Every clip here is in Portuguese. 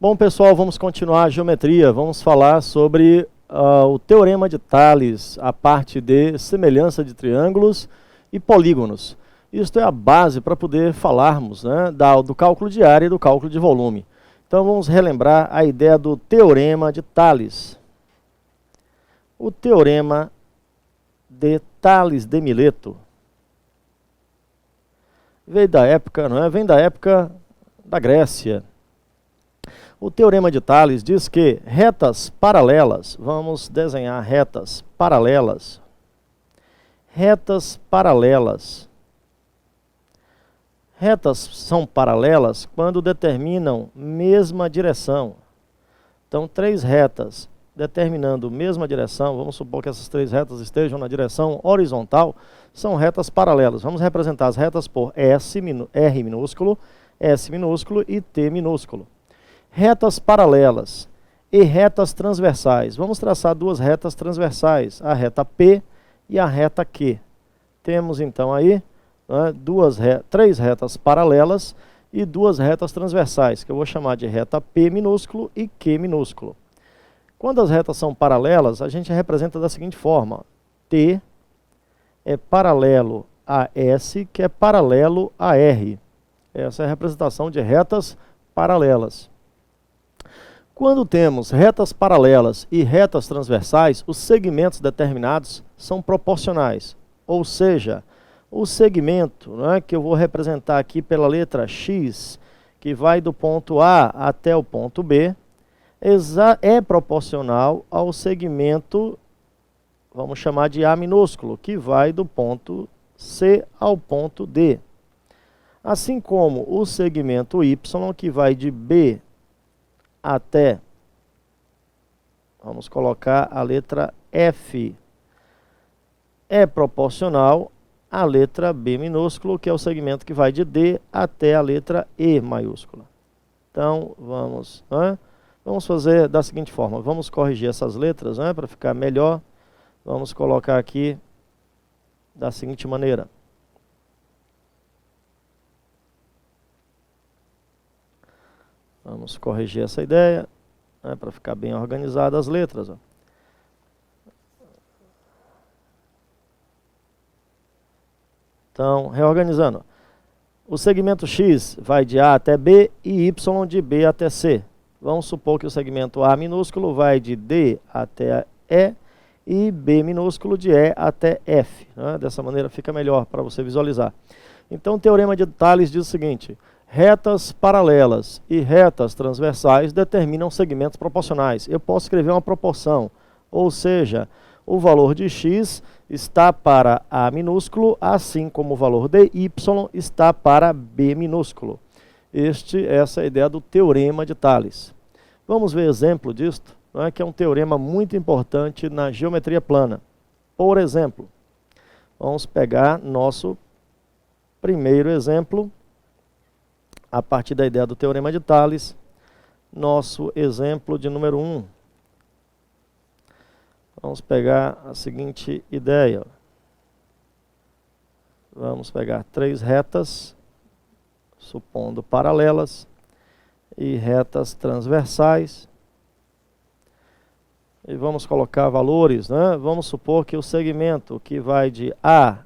Bom, pessoal, vamos continuar a geometria. Vamos falar sobre o Teorema de Tales, a parte de semelhança de triângulos e polígonos. Isto é a base para poder falarmos, né, do cálculo de área e do cálculo de volume. Então vamos relembrar a ideia do Teorema de Tales. O Teorema de Tales de Mileto veio da época, não é? Vem da época da Grécia. O Teorema de Tales diz que retas paralelas, vamos desenhar retas paralelas. Retas paralelas. Retas são paralelas quando determinam mesma direção. Então, três retas determinando mesma direção, vamos supor que essas três retas estejam na direção horizontal, são retas paralelas. Vamos representar as retas por R minúsculo, S minúsculo e T minúsculo. Retas paralelas e retas transversais. Vamos traçar duas retas transversais, a reta P e a reta Q. Temos então aí, né, três retas paralelas e duas retas transversais, que eu vou chamar de reta P minúsculo e Q minúsculo. Quando as retas são paralelas, a gente representa da seguinte forma: T é paralelo a S, que é paralelo a R. Essa é a representação de retas paralelas. Quando temos retas paralelas e retas transversais, os segmentos determinados são proporcionais. Ou seja, o segmento, né, que eu vou representar aqui pela letra X, que vai do ponto A até o ponto B, é proporcional ao segmento, vamos chamar de A minúsculo, que vai do ponto C ao ponto D. Assim como o segmento Y, que vai de B até, vamos colocar a letra F, é proporcional à letra B minúsculo, que é o segmento que vai de D até a letra E maiúscula. Então, vamos fazer da seguinte forma, vamos corrigir essas letras, né, para ficar melhor. Vamos colocar aqui da seguinte maneira. Vamos corrigir essa ideia, né, para ficar bem organizadas as letras. Ó. Então, reorganizando. O segmento X vai de A até B e Y de B até C. Vamos supor que o segmento A minúsculo vai de D até E e B minúsculo de E até F. Né? Dessa maneira fica melhor para você visualizar. Então, o Teorema de Tales diz o seguinte: retas paralelas e retas transversais determinam segmentos proporcionais. Eu posso escrever uma proporção, ou seja, o valor de x está para A minúsculo, assim como o valor de y está para B minúsculo. Essa é a ideia do Teorema de Tales. Vamos ver exemplo disto, né, que é um teorema muito importante na geometria plana. Por exemplo, vamos pegar nosso primeiro exemplo, a partir da ideia do Teorema de Tales, nosso exemplo de número 1. Vamos pegar a seguinte ideia. Vamos pegar três retas, supondo paralelas, e retas transversais. E vamos colocar valores, né? Vamos supor que o segmento que vai de A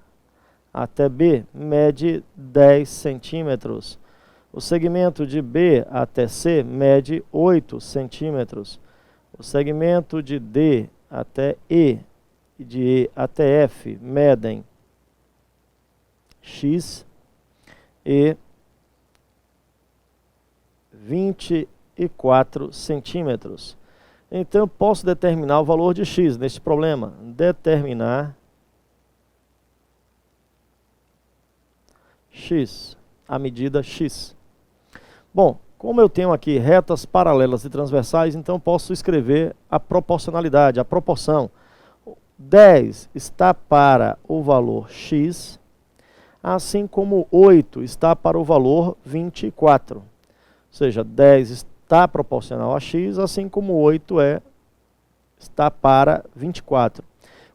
até B mede 10 centímetros. O segmento de B até C mede 8 centímetros. O segmento de D até E e de E até F medem X e 24 centímetros. Então, eu posso determinar o valor de X neste problema. Determinar X, a medida X. Bom, como eu tenho aqui retas paralelas e transversais, então posso escrever a proporcionalidade, a proporção. 10 está para o valor x, assim como 8 está para o valor 24. Ou seja, 10 está proporcional a x, assim como 8 está para 24.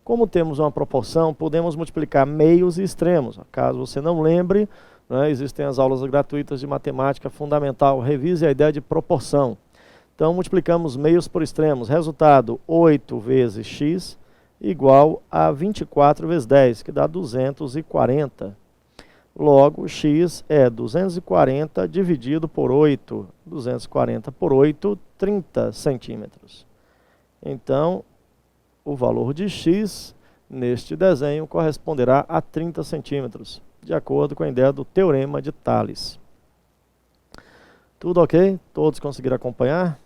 Como temos uma proporção, podemos multiplicar meios e extremos. Caso você não lembre, né, existem as aulas gratuitas de matemática fundamental. Revise a ideia de proporção. Então, multiplicamos meios por extremos. Resultado, 8 vezes x igual a 24 vezes 10, que dá 240. Logo, x é 240 dividido por 8. 240 por 8, 30 centímetros. Então, o valor de x neste desenho corresponderá a 30 centímetros, de acordo com a ideia do Teorema de Tales. Tudo ok? Todos conseguiram acompanhar?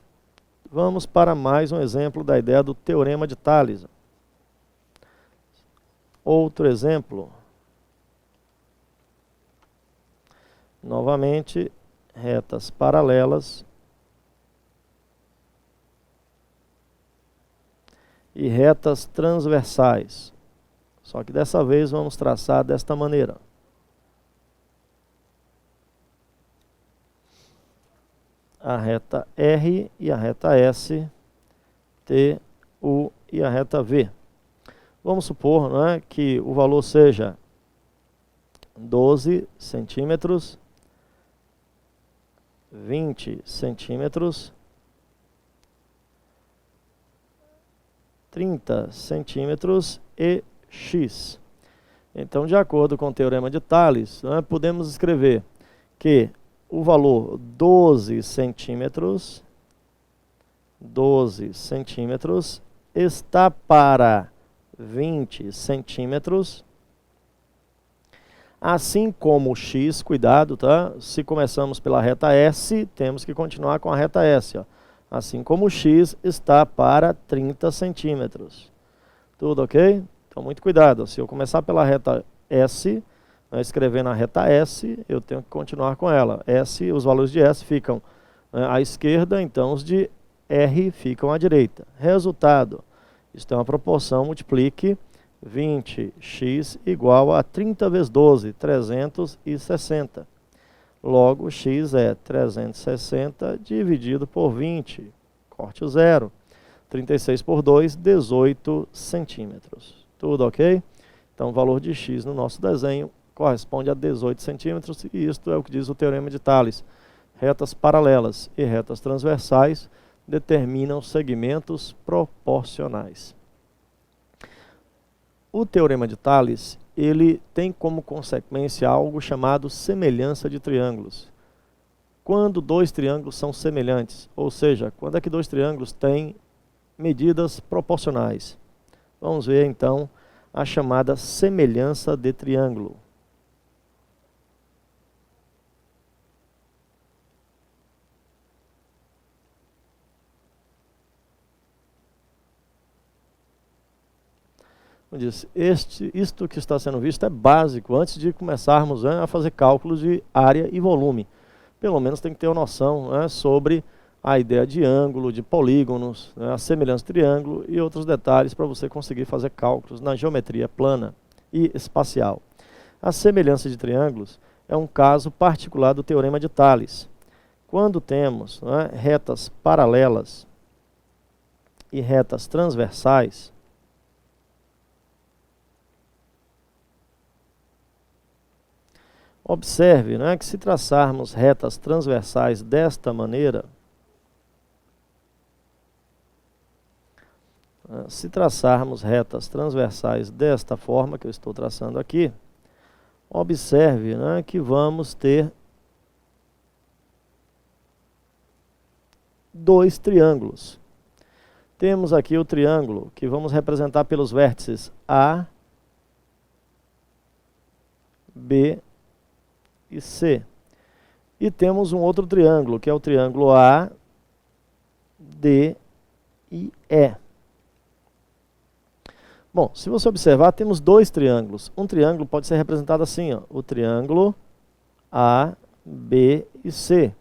Vamos para mais um exemplo da ideia do Teorema de Tales. Outro exemplo. Novamente, retas paralelas e retas transversais. Só que dessa vez vamos traçar desta maneira. A reta R e a reta S, T, U e a reta V. Vamos supor, né, que o valor seja 12 centímetros, 20 centímetros, 30 centímetros e x. Então, de acordo com o Teorema de Tales, né, podemos escrever que o valor 12 centímetros está para 20 centímetros, assim como o x, cuidado, tá? Se começamos pela reta S, temos que continuar com a reta S, ó. Assim como o x está para 30 centímetros. Tudo ok? Então, muito cuidado. Se eu começar pela reta S, escrevendo a reta S, eu tenho que continuar com ela. S, os valores de S ficam à esquerda, então os de R ficam à direita. Resultado, isto é uma proporção, multiplique 20x igual a 30 vezes 12, 360. Logo, x é 360 dividido por 20, corte o zero. 36 por 2, 18 centímetros. Tudo ok? Então, o valor de x no nosso desenho corresponde a 18 centímetros, e isto é o que diz o Teorema de Tales. Retas paralelas e retas transversais determinam segmentos proporcionais. O Teorema de Tales, ele tem como consequência algo chamado semelhança de triângulos. Quando dois triângulos são semelhantes, ou seja, quando é que dois triângulos têm medidas proporcionais. Vamos ver então a chamada semelhança de triângulo. Como disse, isto que está sendo visto é básico antes de começarmos a fazer cálculos de área e volume. Pelo menos tem que ter uma noção sobre a ideia de ângulo, de polígonos, a semelhança de triângulo e outros detalhes para você conseguir fazer cálculos na geometria plana e espacial. A semelhança de triângulos é um caso particular do Teorema de Tales. Quando temos retas paralelas e retas transversais, observe que se traçarmos retas transversais desta maneira, se traçarmos retas transversais desta forma que eu estou traçando aqui, observe que vamos ter dois triângulos. Temos aqui o triângulo que vamos representar pelos vértices A, B e C. E temos um outro triângulo, que é o triângulo A, D e E. Bom, se você observar, temos dois triângulos. Um triângulo pode ser representado assim, ó, o triângulo A, B e C.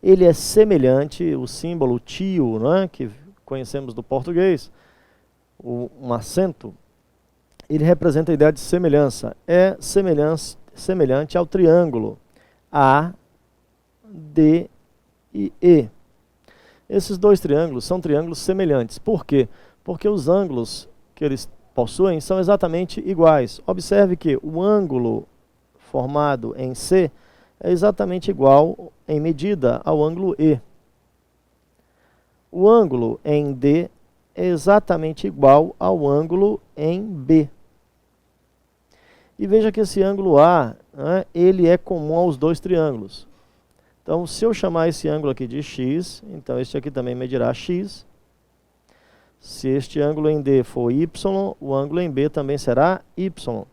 Ele é semelhante, o símbolo tio, que conhecemos do português, um acento, ele representa a ideia de semelhança. É semelhante ao triângulo A, D e E. Esses dois triângulos são triângulos semelhantes. Por quê? Porque os ângulos que eles possuem são exatamente iguais. Observe que o ângulo formado em C é exatamente igual em medida ao ângulo E. o ângulo em D é exatamente igual ao ângulo em B. E veja que esse ângulo A, né, ele é comum aos dois triângulos. Então, se eu chamar esse ângulo aqui de x, então este aqui também medirá x. Se este ângulo em D for y, o ângulo em B também será y.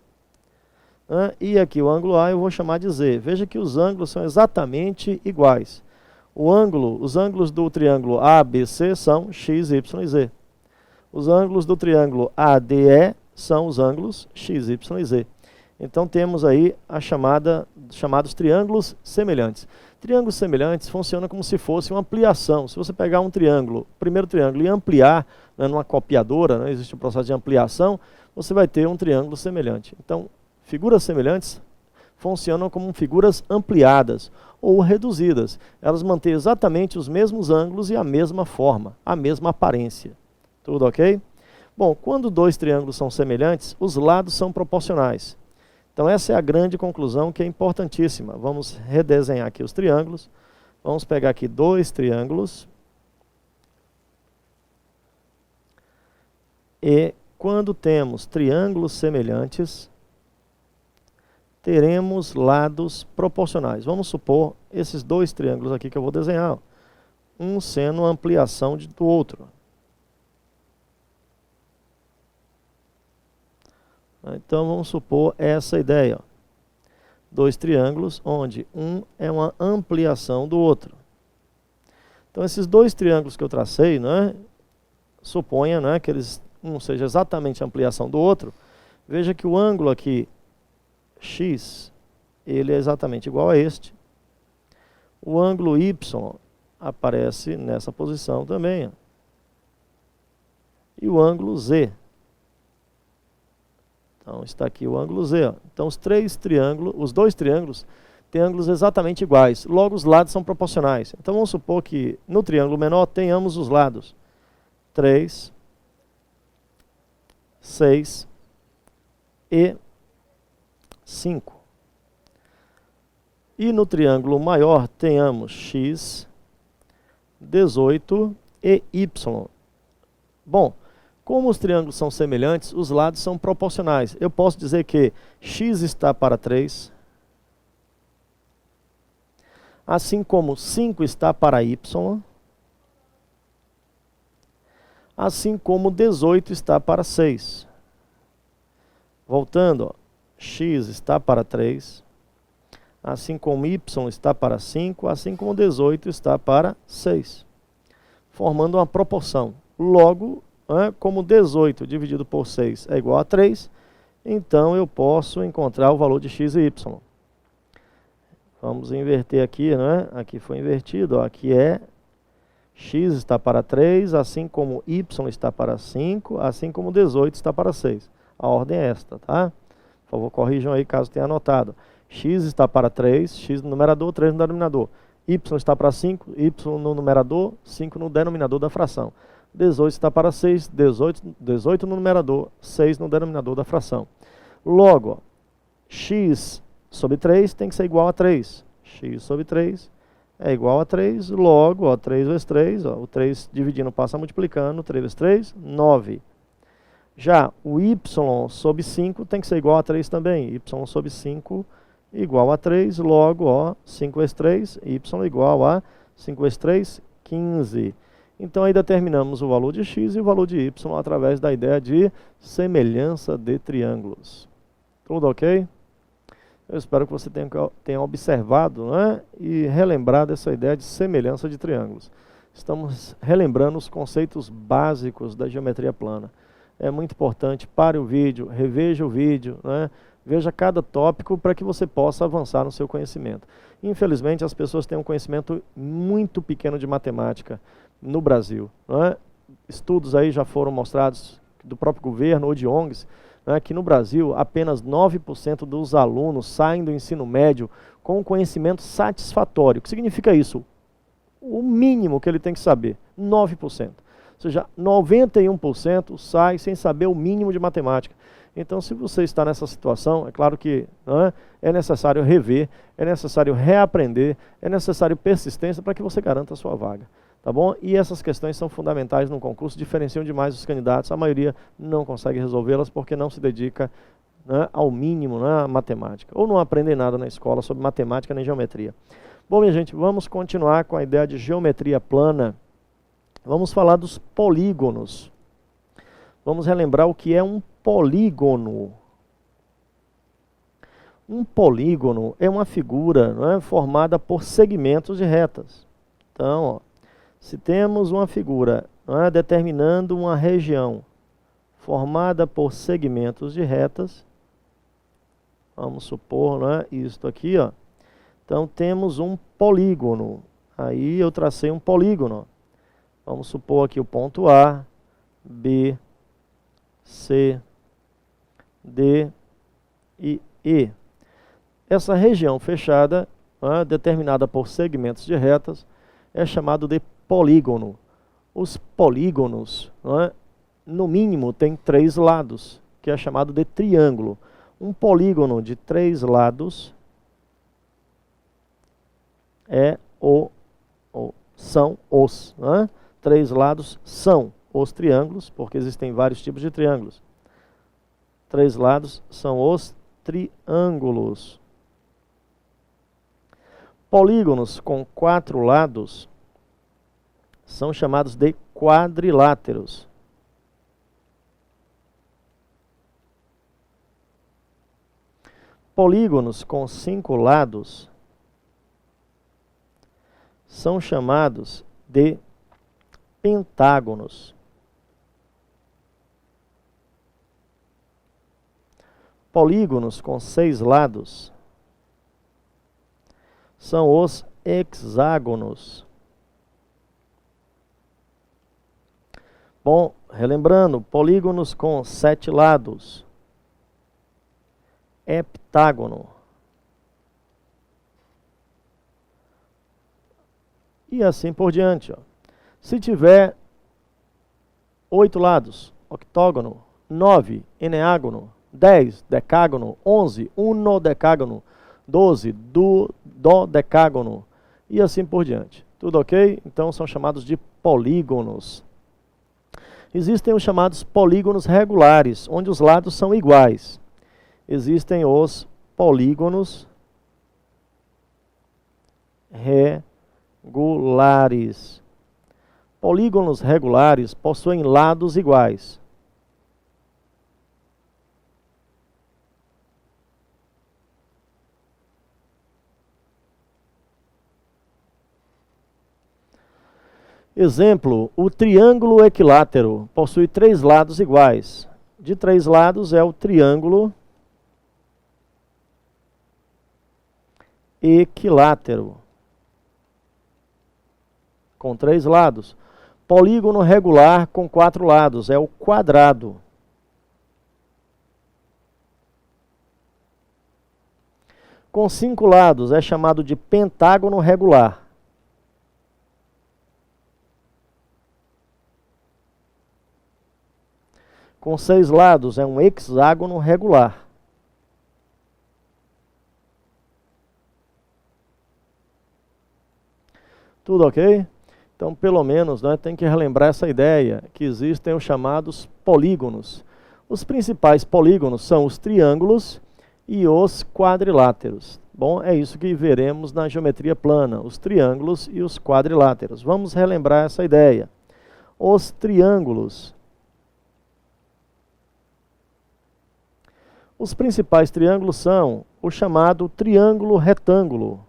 E aqui o ângulo A eu vou chamar de z. Veja que os ângulos são exatamente iguais. Os ângulos do triângulo ABC são x, y e z. Os ângulos do triângulo ADE são os ângulos x, y e z. Então temos aí chamados triângulos semelhantes. Triângulos semelhantes funcionam como se fosse uma ampliação. Se você pegar um triângulo, primeiro triângulo, e ampliar, né, numa copiadora, né, existe o processo de ampliação, você vai ter um triângulo semelhante. Então, figuras semelhantes funcionam como figuras ampliadas ou reduzidas. Elas mantêm exatamente os mesmos ângulos e a mesma forma, a mesma aparência. Tudo ok? Bom, quando dois triângulos são semelhantes, os lados são proporcionais. Então essa é a grande conclusão que é importantíssima. Vamos redesenhar aqui os triângulos. Vamos pegar aqui dois triângulos. E quando temos triângulos semelhantes, teremos lados proporcionais. Vamos supor esses dois triângulos aqui que eu vou desenhar, um sendo a ampliação do outro. Então vamos supor essa ideia. Dois triângulos onde um é uma ampliação do outro. Então esses dois triângulos que eu tracei, né, suponha, né, que um seja exatamente a ampliação do outro. Veja que o ângulo aqui x, ele é exatamente igual a este. O ângulo y aparece nessa posição também. E o ângulo z. Então está aqui o ângulo z. Então os dois triângulos têm ângulos exatamente iguais. Logo os lados são proporcionais. Então vamos supor que no triângulo menor tenhamos os lados 3, 6 e 5. E no triângulo maior tenhamos x, 18 e y. Bom, como os triângulos são semelhantes, os lados são proporcionais. Eu posso dizer que x está para 3, assim como 5 está para y, assim como 18 está para 6. Voltando, ó, x está para 3, assim como y está para 5, assim como 18 está para 6, formando uma proporção. Logo, como 18 dividido por 6 é igual a 3, então eu posso encontrar o valor de x e y. Vamos inverter aqui, né? Aqui foi invertido, ó. Aqui é x está para 3, assim como y está para 5, assim como 18 está para 6. A ordem é esta, tá? Por favor, corrijam aí caso tenha anotado. X está para 3, x no numerador, 3 no denominador. Y está para 5, y no numerador, 5 no denominador da fração. 18 está para 6, 18 no numerador, 6 no denominador da fração. Logo, ó, x sobre 3 tem que ser igual a 3. X sobre 3 é igual a 3, logo, ó, 3 vezes 3, ó, o 3 dividindo passa multiplicando, 3 vezes 3, 9. Já o y sobre 5 tem que ser igual a 3 também. Y sobre 5 igual a 3, logo, ó, 5 vezes 3, y igual a 5 vezes 3, 15. Então aí determinamos o valor de x e o valor de y através da ideia de semelhança de triângulos. Tudo ok? Eu espero que você tenha observado, né, e relembrado essa ideia de semelhança de triângulos. Estamos relembrando os conceitos básicos da geometria plana. É muito importante, pare o vídeo, reveja o vídeo, né, veja cada tópico para que você possa avançar no seu conhecimento. Infelizmente, as pessoas têm um conhecimento muito pequeno de matemática no Brasil, né? Estudos aí já foram mostrados do próprio governo ou de ONGs, né, que no Brasil apenas 9% dos alunos saem do ensino médio com conhecimento satisfatório. O que significa isso? O mínimo que ele tem que saber, 9%. Ou seja, 91% sai sem saber o mínimo de matemática. Então, se você está nessa situação, é claro que, né, é necessário rever, é necessário reaprender, é necessário persistência para que você garanta a sua vaga. Tá bom? E essas questões são fundamentais no concurso, diferenciam demais os candidatos. A maioria não consegue resolvê-las porque não se dedica, né, ao mínimo, né, à matemática. Ou não aprendem nada na escola sobre matemática nem geometria. Bom, minha gente, vamos continuar com a ideia de geometria plana. Vamos falar dos polígonos. Vamos relembrar o que é um polígono. Um polígono é uma figura, não é, formada por segmentos de retas. Então, ó, se temos uma figura, não é, determinando uma região formada por segmentos de retas, vamos supor, não é, isto aqui, ó. Então temos um polígono. Aí eu tracei um polígono. Vamos supor aqui o ponto A, B, C, D e E. Essa região fechada, né, determinada por segmentos de retas, é chamado de polígono. Os polígonos, né, no mínimo, tem 3 lados, que é chamado de triângulo. Um polígono de 3 lados são os, né? 3 lados são os triângulos, porque existem vários tipos de triângulos. 3 lados são os triângulos. Polígonos com 4 lados são chamados de quadriláteros. Polígonos com 5 lados são chamados de pentágonos. Polígonos com 6 lados são os hexágonos. Bom, relembrando, polígonos com 7 lados, heptágono. E assim por diante, ó. Se tiver 8 lados, octógono, 9, eneágono, 10, decágono, 11, unodecágono, 12, dodecágono, e assim por diante. Tudo ok? Então são chamados de polígonos. Existem os chamados polígonos regulares, onde os lados são iguais. Existem os polígonos regulares. Polígonos regulares possuem lados iguais. Exemplo, o triângulo equilátero possui 3 lados iguais. De 3 lados é o triângulo equilátero, com 3 lados. Polígono regular com 4 lados é o quadrado. Com 5 lados é chamado de pentágono regular. Com 6 lados é um hexágono regular. Tudo ok? Então, pelo menos, né, tem que relembrar essa ideia, que existem os chamados polígonos. Os principais polígonos são os triângulos e os quadriláteros. Bom, é isso que veremos na geometria plana, os triângulos e os quadriláteros. Vamos relembrar essa ideia. Os triângulos. Os principais triângulos são o chamado triângulo retângulo.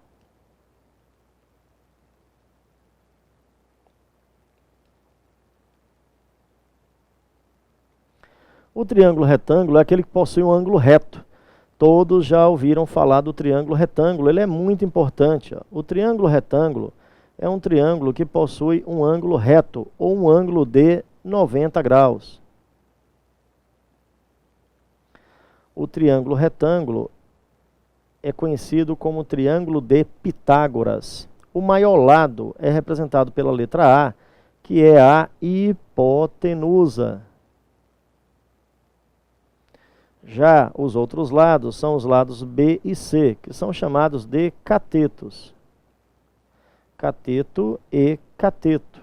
O triângulo retângulo é aquele que possui um ângulo reto. Todos já ouviram falar do triângulo retângulo, ele é muito importante. Ó. O triângulo retângulo é um triângulo que possui um ângulo reto, ou um ângulo de 90 graus. O triângulo retângulo é conhecido como triângulo de Pitágoras. O maior lado é representado pela letra A, que é a hipotenusa. Já os outros lados são os lados B e C, que são chamados de catetos. Cateto e cateto.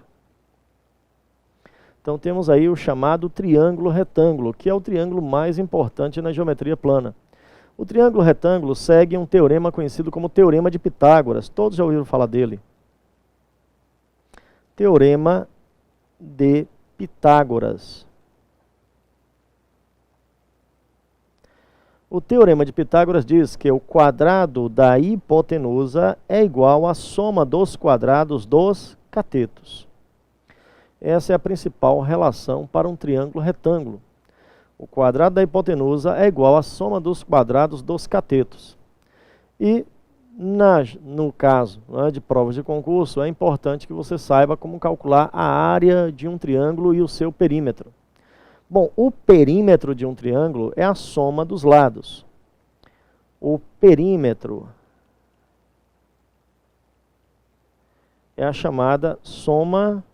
Então temos aí o chamado triângulo retângulo, que é o triângulo mais importante na geometria plana. O triângulo retângulo segue um teorema conhecido como Teorema de Pitágoras. Todos já ouviram falar dele? Teorema de Pitágoras. O Teorema de Pitágoras diz que o quadrado da hipotenusa é igual à soma dos quadrados dos catetos. Essa é a principal relação para um triângulo retângulo. O quadrado da hipotenusa é igual à soma dos quadrados dos catetos. E no caso, né, de provas de concurso, é importante que você saiba como calcular a área de um triângulo e o seu perímetro. Bom, o perímetro de um triângulo é a soma dos lados. O perímetro é a chamada soma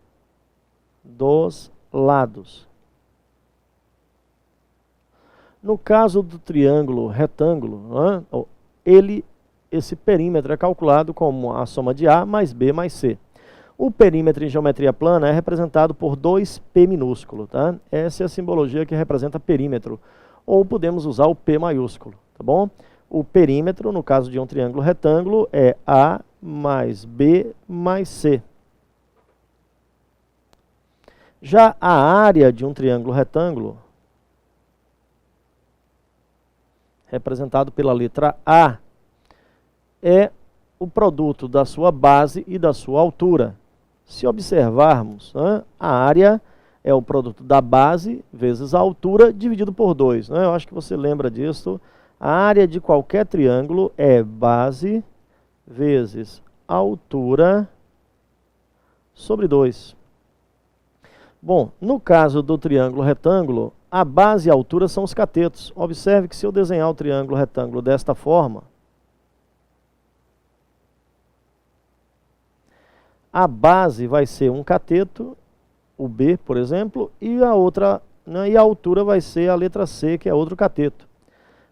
dos lados. No caso do triângulo retângulo, né, esse perímetro é calculado como a soma de A mais B mais C. O perímetro em geometria plana é representado por 2P minúsculo, tá? Essa é a simbologia que representa perímetro. Ou podemos usar o P maiúsculo, tá bom? O perímetro, no caso de um triângulo retângulo, é A mais B mais C. Já a área de um triângulo retângulo, representado pela letra A, é o produto da sua base e da sua altura. Se observarmos, né, a área é o produto da base vezes a altura dividido por 2. Né? Eu acho que você lembra disso. A área de qualquer triângulo é base vezes altura sobre 2. Bom, no caso do triângulo retângulo, a base e a altura são os catetos. Observe que se eu desenhar o triângulo retângulo desta forma, a base vai ser um cateto, o B, por exemplo, e a outra, né, e a altura vai ser a letra C, que é outro cateto.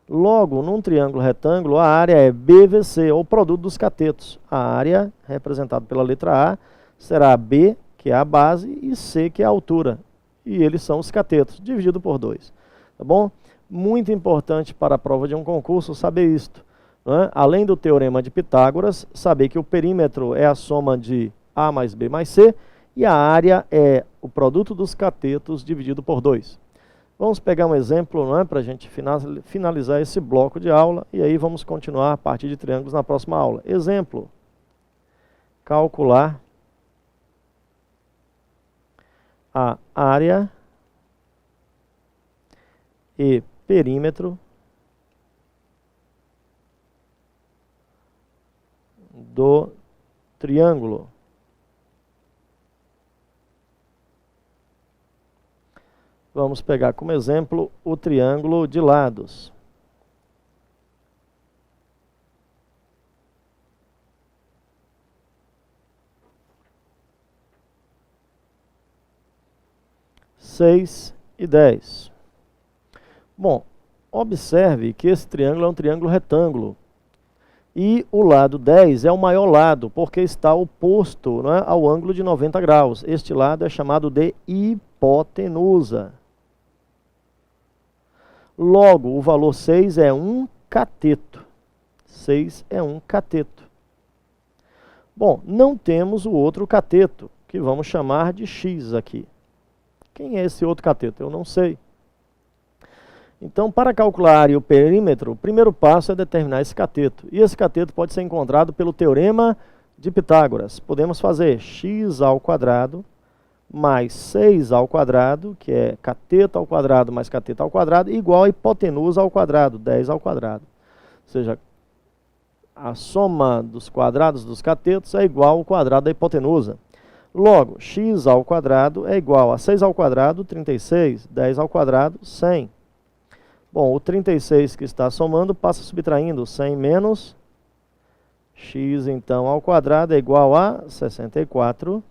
Logo, num triângulo retângulo, a área é BVC, ou produto dos catetos. A área, representada pela letra A, será B, que é a base, e C, que é a altura. E eles são os catetos, dividido por 2. Tá bom? Muito importante para a prova de um concurso saber isto. Né? Além do teorema de Pitágoras, saber que o perímetro é a soma de A mais B mais C, e a área é o produto dos catetos dividido por 2. Vamos pegar um exemplo, né, para a gente finalizar esse bloco de aula, e aí vamos continuar a partir de triângulos na próxima aula. Exemplo: calcular a área e perímetro do triângulo. Vamos pegar como exemplo o triângulo de lados. Seis e 10. Bom, observe que esse triângulo é um triângulo retângulo. E o lado 10 é o maior lado, porque está oposto, né, ao ângulo de 90 graus. Este lado é chamado de hipotenusa. Logo, o valor 6 é um cateto. 6 é um cateto. Bom, não temos o outro cateto, que vamos chamar de x aqui. Quem é esse outro cateto? Eu não sei. Então, para calcular o perímetro, o primeiro passo é determinar esse cateto. E esse cateto pode ser encontrado pelo teorema de Pitágoras. Podemos fazer x ao quadrado mais 6 ao quadrado, que é cateto ao quadrado mais cateto ao quadrado, igual a hipotenusa ao quadrado, 10 ao quadrado. Ou seja, a soma dos quadrados dos catetos é igual ao quadrado da hipotenusa. Logo, x ao quadrado é igual a 6 ao quadrado, 36, 10 ao quadrado, 100. Bom, o 36 que está somando passa subtraindo 100 menos x, então, ao quadrado é igual a 64.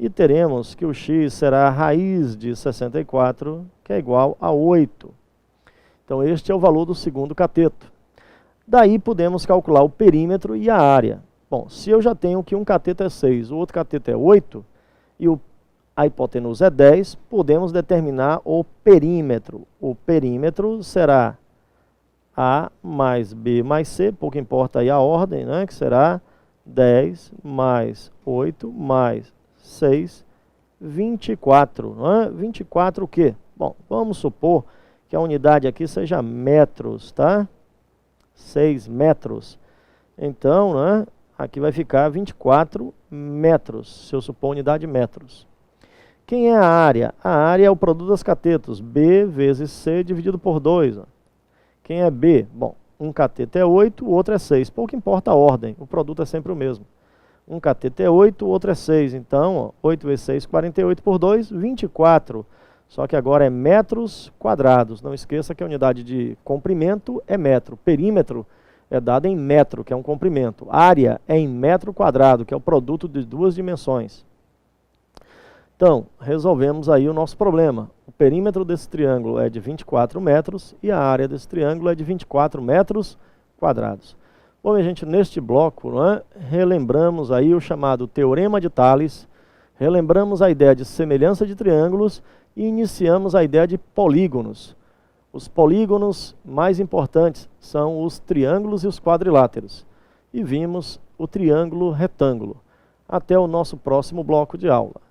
E teremos que o x será a raiz de 64, que é igual a 8. Então, este é o valor do segundo cateto. Daí, podemos calcular o perímetro e a área. Bom, se eu já tenho que um cateto é 6, o outro cateto é 8, e a hipotenusa é 10, podemos determinar o perímetro. O perímetro será A mais B mais C, pouco importa aí a ordem, né, que será 10 mais 8 mais 6, 24. Né? 24 o quê? Bom, vamos supor que a unidade aqui seja metros, tá? 6 metros. Então, né, aqui vai ficar 24 metros, se eu supor unidade metros. Quem é a área? A área é o produto das catetos, B vezes C dividido por 2. Ó. Quem é B? Bom, um cateto é 8, o outro é 6. Pouco importa a ordem, o produto é sempre o mesmo. Um cateto é 8, o outro é 6. Então, ó, 8 vezes 6, 48 por 2, 24. Só que agora é metros quadrados. Não esqueça que a unidade de comprimento é metro. Perímetro é dado em metro, que é um comprimento. Área é em metro quadrado, que é o produto de duas dimensões. Então, resolvemos aí o nosso problema. O perímetro desse triângulo é de 24 metros e a área desse triângulo é de 24 metros quadrados. Bom, minha gente, neste bloco, né, relembramos aí o chamado Teorema de Tales, relembramos a ideia de semelhança de triângulos e iniciamos a ideia de polígonos. Os polígonos mais importantes são os triângulos e os quadriláteros. E vimos o triângulo retângulo. Até o nosso próximo bloco de aula.